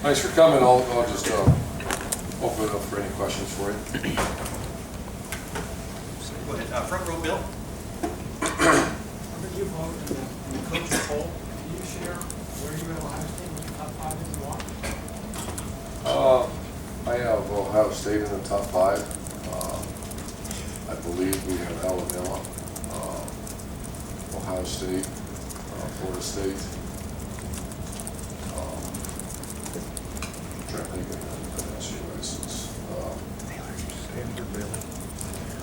Thanks for coming. I'll just open it up for any questions for you. Go ahead. Front row, Bill. You vote in the coach's poll. Can you share where you at Ohio State, what your top 5 is in Washington? I have Ohio State in the top 5. I believe we have Alabama, Ohio State, Florida State. I'm trying to think of the SU license. Stanford, Baylor.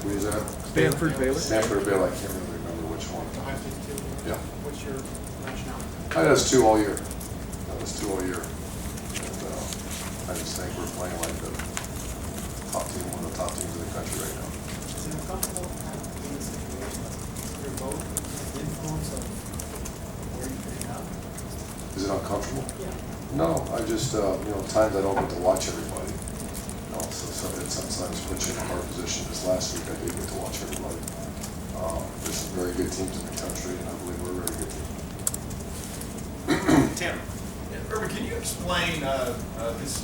Who is that? Stanford, Baylor. Stanford or Baylor. I can't really remember which one. Ohio State 2. Yeah. What's your rationale? That's 2 all year. That was 2 all year. And I just think we're playing like the top team, one of the top teams in the country right now. Is it uncomfortable in this situation? Your vote, the influence of where you pick up? Is it uncomfortable? Yeah. No, I just, times I don't get to watch everybody. So it sometimes puts you in a hard position. This last week I did get to watch everybody. There's some very good teams in the country, and I believe we're a very good team. Tim. Urban, can you explain this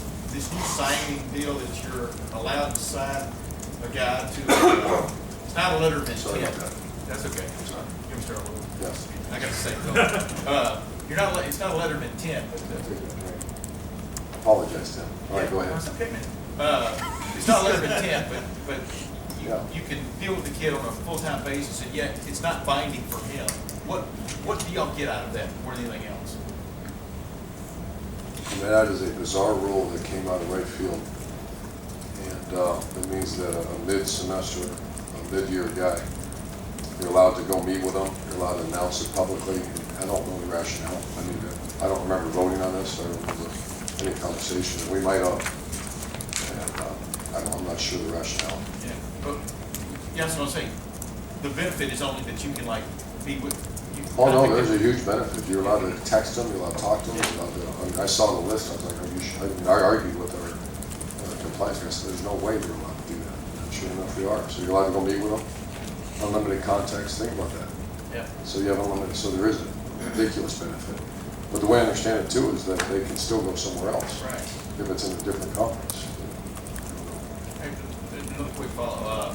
new signing deal that you're allowed to sign a guy to? It's not a letter of Sorry intent. about that. That's okay. I'm sorry. Give me start a little. Yes. I got to say, you're not. It's not a letter of intent. But, Apologize, Tim. All right, go ahead. That's okay, man. It's not a letter of intent, but Yeah. you can deal with the kid on a full-time basis, and yet it's not binding for him. What do y'all get out of that more than anything else? And that is a bizarre rule that came out of right field. And it means that a mid-semester, a mid-year guy, you're allowed to go meet with them, you're allowed to announce it publicly. I don't know the rationale. I don't remember voting on this. I don't remember any conversation. We might have. And I'm not sure the rationale. Yeah, but yeah, that's what I'm saying. The benefit is only that you can be with. Oh no, there's a huge benefit. You're allowed to text them, you're allowed to talk to them. You're allowed to, I saw the list. I was like, are you sure? I argued with our compliance guy. I said, there's no way you're allowed to do that. And sure enough, we are. So you're allowed to go meet with them. Unlimited contacts. Think about that. Yeah. So you have unlimited. So there is a ridiculous benefit. But the way I understand it too is that they can still go somewhere else. Right. If it's in a different conference. Hey, another quick follow.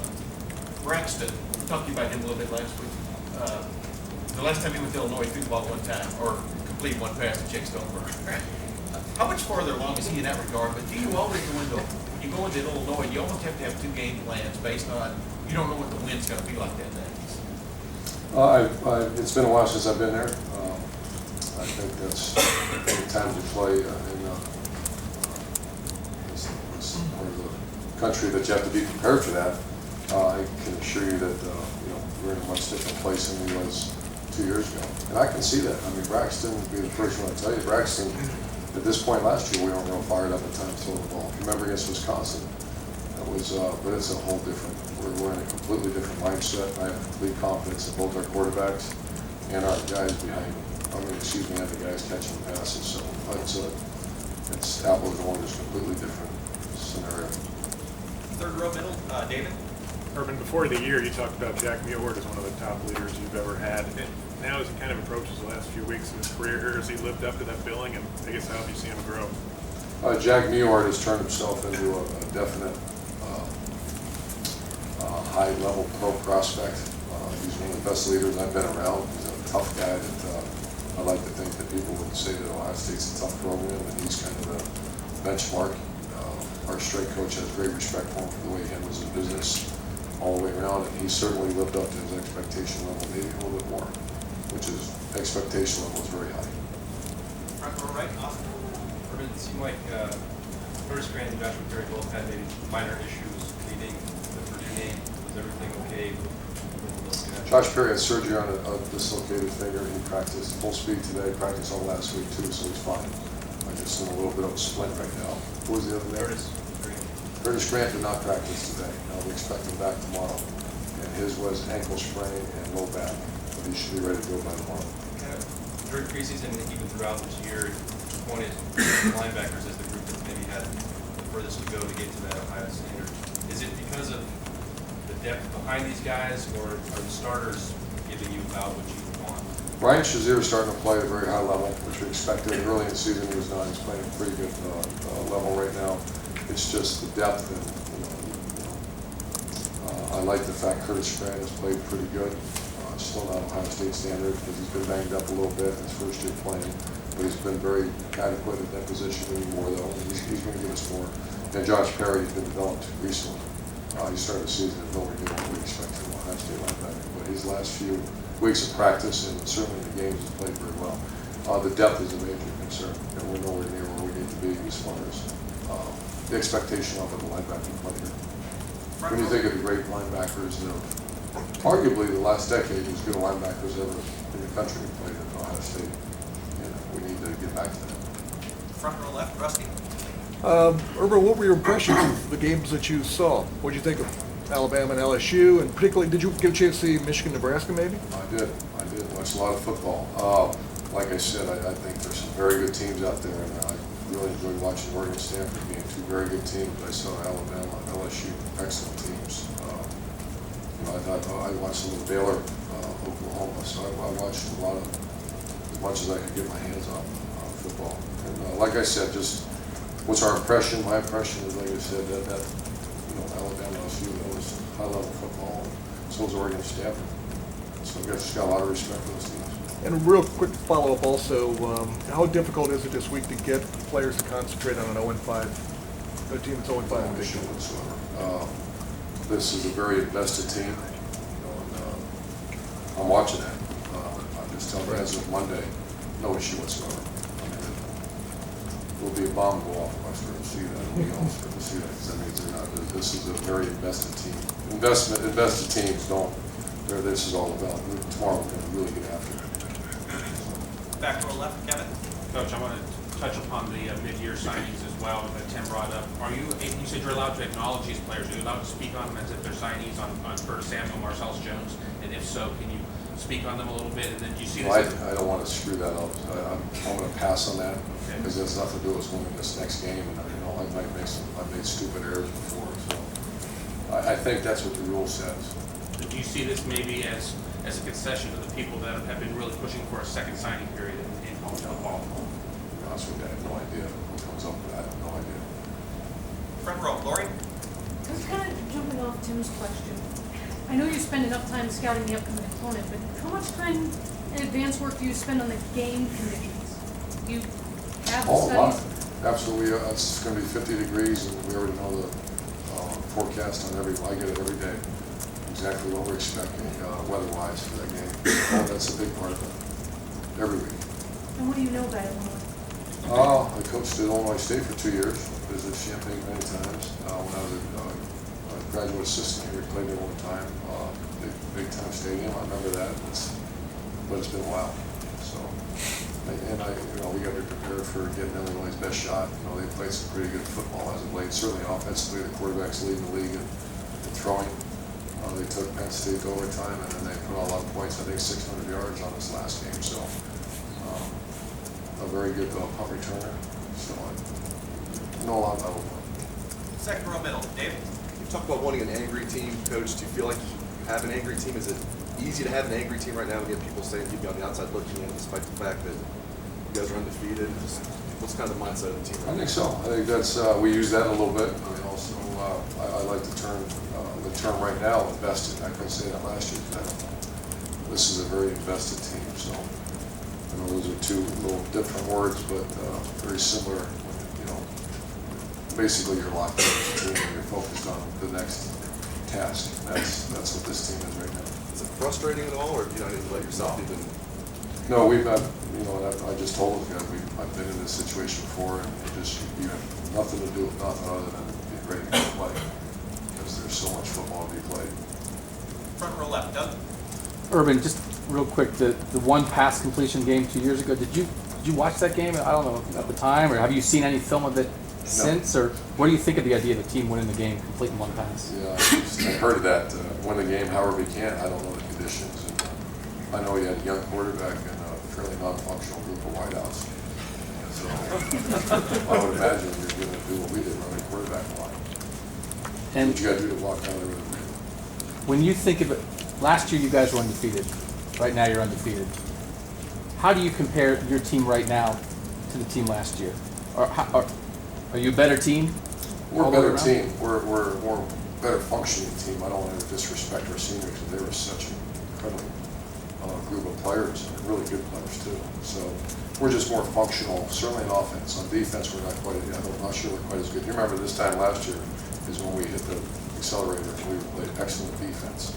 Braxton, we talked to you about him a little bit last week. The last time he went to Illinois, he threw the ball one time, or completed one pass to Jake Stoneberg. How much farther along is he in that regard? But do you always go into, when you go into Illinois, you almost have to have 2 game plans based on, you don't know what the wind's going to be like that day. It's been a while since I've been there. I think that's the time to play in this part of the country that you have to be prepared for that. I can assure you that we're in a much different place than we was 2 years ago, and I can see that. I mean, Braxton would be the first one to tell you. Braxton, at this point last year, we weren't real fired up at times to throw the ball. If you remember against Wisconsin, it was, but it's a whole different. We're in a completely different mindset. I have complete confidence in both our quarterbacks and our guys behind. And the guys catching passes. So it's apples and oranges, completely different scenario. Third row middle, David. Urban, before the year, you talked about Jack Muellert as one of the top leaders you've ever had. And now, as he kind of approaches the last few weeks of his career here, has he lived up to that billing? And I guess how have you seen him grow? Jack Muellert has turned himself into a definite high-level pro prospect. He's one of the best leaders I've been around. He's a tough guy that I like to think that people would say that Ohio State's a tough program, and he's kind of the benchmark. Our straight coach has great respect for him for the way he handles his business all the way around, and he certainly lived up to his expectation level, maybe a little bit more, which is expectation level is very high. Front row right, Austin. Urban, it seemed like Curtis Grant and Joshua Perry both had maybe minor issues leading the Purdue game. Was everything okay with those guys? Josh Perry had surgery on a dislocated finger. He practiced full speed today, practiced all last week too, so he's fine. I just in a little bit of a splint right now. Who was the other name? Curtis Grant did not practice today. We expect him back tomorrow. And his was ankle sprain and low back. But he should be ready to go by tomorrow. During preseason and even throughout this year, one is linebackers as the group that maybe had the furthest to go to get to that Ohio standard. Is it because of the depth behind these guys, or are the starters giving you about what you want? Ryan Shazier is starting to play at a very high level, which we expected. Early in the season, he was not. He's playing at a pretty good level right now. It's just the depth, and I like the fact Curtis Strand has played pretty good. Still not Ohio State standard because he's been banged up a little bit in his first year playing, but he's been very adequate at that position anymore, though. He's going to give us more. And Josh Perry has been developed recently. He started the season at nowhere near what we expected from Ohio State linebacker, but his last few weeks of practice and certainly in the games has played very well. The depth is a major concern, and we're nowhere near where we need to be as far as the expectation of the linebacker play here. When you think of the great linebackers of arguably the last decade, as good linebackers ever in the country played at Ohio State, we need to get back to that. Front row left, Rusty. Urban, what were your impressions of the games that you saw? What did you think of Alabama and LSU, and particularly, did you get a chance to see Michigan, Nebraska, maybe? I did. Watched a lot of football. Like I said, I think there's some very good teams out there, and I really enjoyed watching Oregon Stanford being two very good teams. I saw Alabama and LSU, excellent teams. I watched some of Baylor, Oklahoma, so I watched a lot of, as much as I could get my hands on football. And like I said, just what's our impression? My impression is, like I said, that Alabama, LSU, that was high-level football. So was Oregon Stanford. So I just got a lot of respect for those teams. And a real quick follow-up also, how difficult is it this week to get players to concentrate on an 0-5, a team that's 0-5? No issue whatsoever. This is a very invested team, and I'm watching that. I'm just telling you, as of Monday, no issue whatsoever. I mean, it will be a bomb go off if I start to see that. We all start to see that, because that means they're not. This is a very invested team. Invested teams don't. This is all about. Tomorrow we're going to really get after it. Back row left, Kevin. Coach, I want to touch upon the mid-year signings as well that Tim brought up. You said you're allowed to acknowledge these players. Are you allowed to speak on them as if they're signees on Curtis Samuel, Marcellus Jones? And if so, can you speak on them a little bit? And then do you see this? I don't want to screw that up. I'm going to pass on that because it has nothing to do with winning this next game. And I've made stupid errors before, so I think that's what the rule says. Do you see this maybe as a concession to the people that have been really pushing for a second signing period in college football? To be honest with you, I have no idea what comes up with that. I have no idea. Front row, Lori. I was kind of jumping off Tim's question. I know you spend enough time scouting the upcoming opponent, but how much time in advance work do you spend on the game conditions? Do you have the A lot. studies? Absolutely. It's going to be 50 degrees, and we already know the forecast on I get it every day. Exactly what we're expecting weather-wise for that game. That's a big part of it. Every week. And what do you know about Illinois? I coached at Illinois State for 2 years. Visited Champaign many times. When I was a graduate assistant here, played there one time. Big time stadium. I remember that. But it's been a while. So, and we got to be prepared for getting Illinois' best shot. They played some pretty good football as of late. Certainly offensively, the quarterback's leading the league in throwing. They took Penn State to overtime, and then they put a lot of points. I think 600 yards on this last game. So, a very good punt returner. So, I know a lot about it. Second row middle, David. You talk about wanting an angry team, Coach. Do you feel like you have an angry team? Is it easy to have an angry team right now and get people saying you'd be on the outside looking in, despite the fact that you guys are undefeated? What's kind of the mindset of the team? I think so. I think that's we use that a little bit. I mean, also I like the term right now, invested. I couldn't say that last year because I don't know. This is a very invested team. So I know those are two little different words, but very similar. Basically you're locked in as a team and you're focused on the next task. That's what this team is right now. Is it frustrating at all, or do you not even let yourself even? No, we've not. I just told them, I've been in this situation before, and you have nothing to do with nothing other than get ready to play, because there's so much football to be played. Front row left, Doug. Urban, just real quick, the one pass completion game 2 years ago, did you watch that game? I don't know, at the time, or have you seen any film of it since, or what do you think of the idea of the team winning the game, completing one pass? Yeah, I heard of that. Win the game however you can. I don't know the conditions. And I know he had a young quarterback and a fairly non-functional group of wideouts. So I would imagine you're going to do what we did, run a quarterback line. And what you got to do to walk out of it. when you think of it, last year you guys were undefeated. Right now you're undefeated. How do you compare your team right now to the team last year? Are you a better team? We're a all the way better around? team. We're a better functioning team. I don't want to disrespect our seniors, because they were such an incredible group of players, and really good players too. So we're just more functional, certainly in offense. On defense, we're not quite, I'm not sure we're quite as good. You remember this time last year is when we hit the accelerator and we played excellent defense.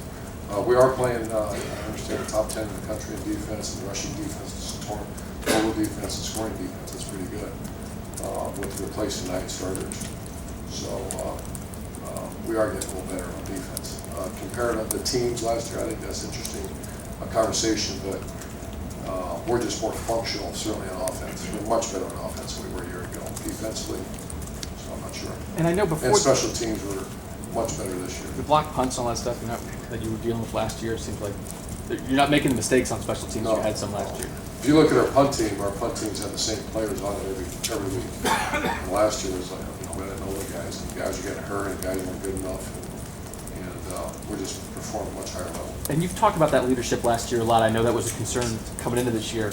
We are playing, I understand, the top 10 in the country in defense, and rushing defense, total defense, and scoring defense. That's pretty good with replacing 9 starters. So we are getting a little better on defense. Compared to the teams last year, I think that's interesting conversation, but we're just more functional, certainly on offense. We're much better on offense than we were a year ago. Defensively, so I'm not sure. And I know before And special teams were much better this year. the block punts and all that stuff that you were dealing with last year, it seems like you're not making the mistakes on special teams you had some last year. If you look at our punt teams have the same players on it every week. And last year was like, we didn't know the guys, and guys are getting hurt, and guys weren't good enough, and we're just performing much higher level. And you've talked about that leadership last year a lot. I know that was a concern coming into this year.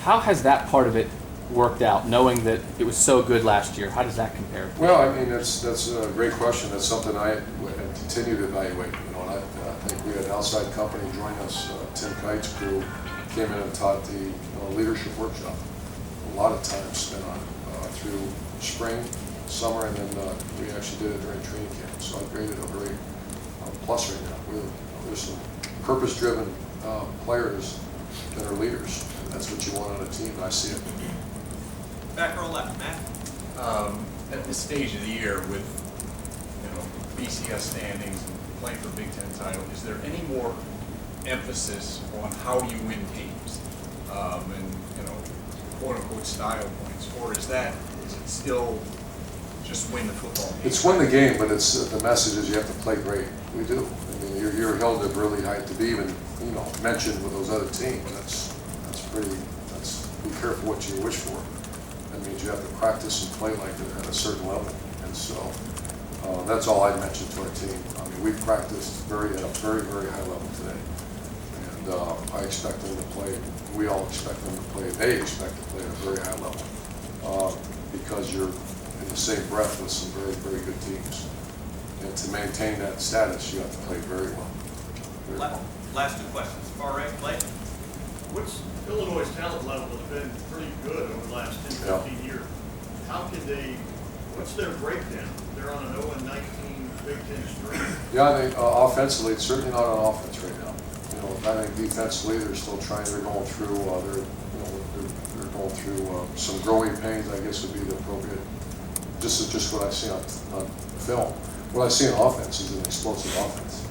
How has that part of it worked out, knowing that it was so good last year? How does that compare? Well, I mean, that's a great question. That's something I continue to evaluate. And I think we had an outside company join us, Tim Kite's crew, came in and taught the leadership workshop. A lot of time spent on it through spring, summer, and then we actually did it during training camp. So I've graded a very plus right now. There's some purpose-driven players that are leaders. And that's what you want on a team, and I see it. Back row left, Matt. At this stage of the year with, BCS standings and playing for Big Ten title, is there any more emphasis on how you win games and, quote unquote style points? Or is it still just win the football game? It's win the game, but it's the message is you have to play great. We do. I mean, you're held up really high to be even, mentioned with those other teams. That's be careful what you wish for. That means you have to practice and play like it at a certain level. And so that's all I mentioned to our team. I mean, we practiced at a very, very high level today. And I expect them to play, we all expect them to play, they expect to play at a very high level because you're in the same breath with some very, very good teams. And to maintain that status, you have to play very well. Very well. Last 2 questions. Far right, Blake. Illinois' talent level has been pretty good over the last 10, 15 years. What's their breakdown? They're on an 0-19 Big Ten streak. Yeah, I think offensively, it's certainly not on offense right now. I think defensively, they're still trying. They're going through. They're going through some growing pains. I guess would be the appropriate. This is just what I see on film. What I see on offense is an explosive offense.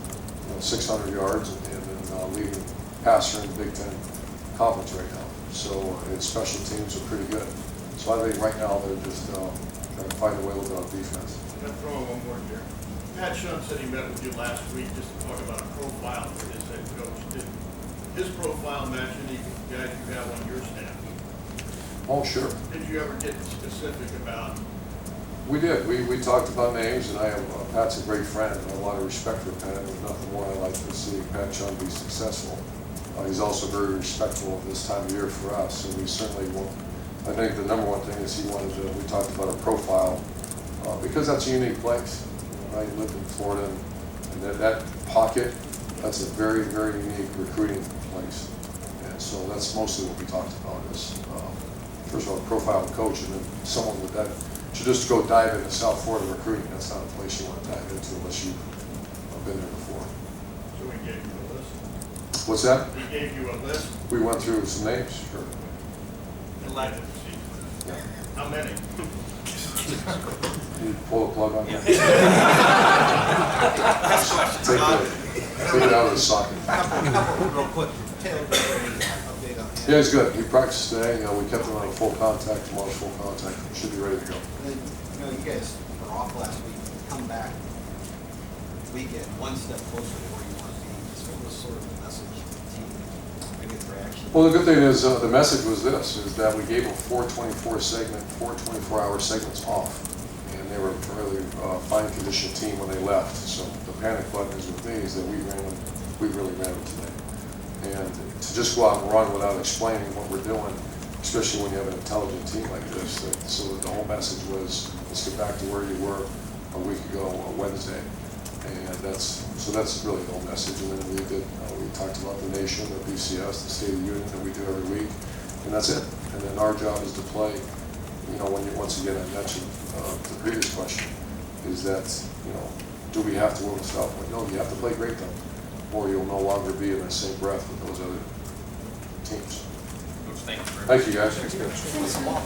600 yards and then leading passer in the Big Ten conference right now. So its special teams are pretty good. So I think right now they're just trying to find a way a little bit on defense. I'm going to throw in one more here. Pat Shum said he met with you last week just to talk about a profile for his head coach. Did his profile match any guys you have on your staff? Oh, sure. Did you ever get specific about? We did. We talked about names, and I have Pat's a great friend. I have a lot of respect for Pat. There's nothing more I'd like to see Pat Shum be successful. He's also very respectful of this time of year for us, and we certainly won't. I think the number one thing is he wanted to. We talked about a profile because that's a unique place. I lived in Florida, and that pocket, that's a very, very unique recruiting place. And so that's mostly what we talked about is, first of all, profile of coach, and then someone with that should just go dive into South Florida recruiting. That's not a place you want to dive into unless you've been there before. So he gave you a list? What's that? He gave you a list? We went through some names, sure. Delighted to see. Yeah. How many? You pull the plug on that? Take it out of the socket. Real quick, update on him. Yeah, he's good. He practiced today. We kept him on full contact. Tomorrow's full contact. Should be ready to go. And then, you guys were off last week, come back weekend, one step closer to where you want to be. So what was sort of the message to the team? Maybe it's reaction. Well, the good thing is the message was this, is that we gave them 4 24-hour segments off. And they were a really fine conditioned team when they left. So the panic button is with me is that we really ran them today. And to just go out and run without explaining what we're doing, especially when you have an intelligent team like this, so that the whole message was, let's get back to where you were a week ago on Wednesday. And that's really the whole message. And then we talked about the nation, the BCS, the State of the Union that we do every week, and that's it. And then our job is to play, once again, I mentioned the previous question, is that, do we have to win with South Point? No, you have to play great though, or you'll no longer be in the same breath with those other teams. Coach, thank you very much. Thank you, guys. Give us a ball.